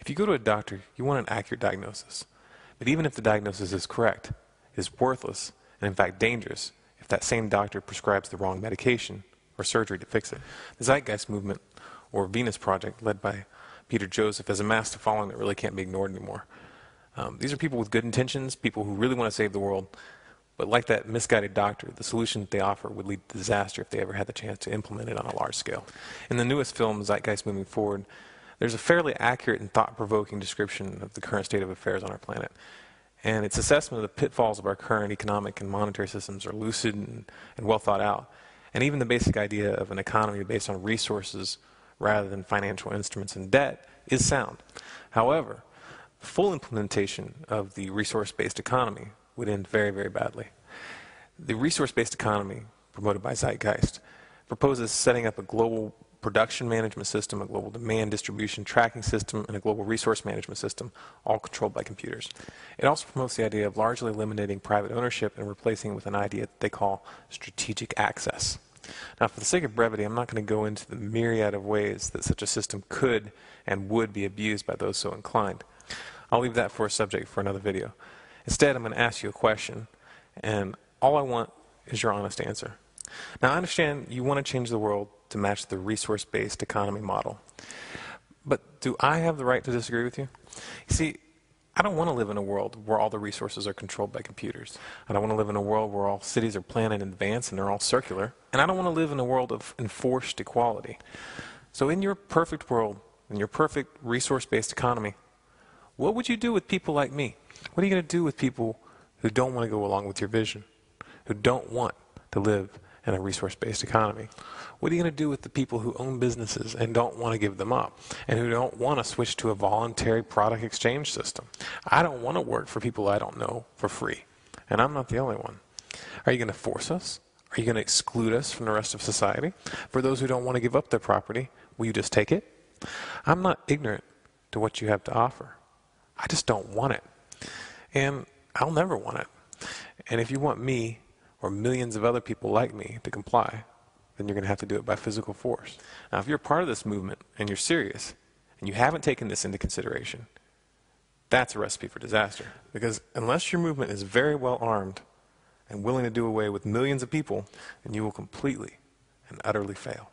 If you go to a doctor, you want an accurate diagnosis. But even if the diagnosis is correct, it is worthless and in fact dangerous if that same doctor prescribes the wrong medication or surgery to fix it. The Zeitgeist movement, or Venus Project, led by Peter Joseph, has amassed a following that really can't be ignored anymore. These are people with good intentions, people who really want to save the world, but like that misguided doctor, the solution that they offer would lead to disaster if they ever had the chance to implement it on a large scale. In the newest film, Zeitgeist Moving Forward, there's a fairly accurate and thought-provoking description of the current state of affairs on our planet. And its assessment of the pitfalls of our current economic and monetary systems are lucid and well thought out. And even the basic idea of an economy based on resources rather than financial instruments and debt is sound. However, full implementation of the resource-based economy would end very, very badly. The resource-based economy, promoted by Zeitgeist, proposes setting up a global production management system, a global demand distribution tracking system, and a global resource management system, all controlled by computers. It also promotes the idea of largely eliminating private ownership and replacing it with an idea that they call strategic access. Now, for the sake of brevity, I'm not going to go into the myriad of ways that such a system could and would be abused by those so inclined. I'll leave that for a subject for another video. Instead, I'm going to ask you a question, and all I want is your honest answer. Now, I understand you want to change the world to match the resource-based economy model. But do I have the right to disagree with you? You see, I don't want to live in a world where all the resources are controlled by computers. I don't want to live in a world where all cities are planned in advance and they're all circular. And I don't want to live in a world of enforced equality. So in your perfect world, in your perfect resource-based economy, what would you do with people like me? What are you going to do with people who don't want to go along with your vision, who don't want to live in a resource-based economy? What are you going to do with the people who own businesses and don't want to give them up, and who don't want to switch to a voluntary product exchange system? I don't want to work for people I don't know for free, and I'm not the only one. Are you going to force us? Are you going to exclude us from the rest of society? For those who don't want to give up their property, will you just take it? I'm not ignorant to what you have to offer. I just don't want it. And I'll never want it. And if you want me, or millions of other people like me, to comply, then you're going to have to do it by physical force. Now, if you're part of this movement, and you're serious, and you haven't taken this into consideration, that's a recipe for disaster. Because unless your movement is very well armed, and willing to do away with millions of people, then you will completely and utterly fail.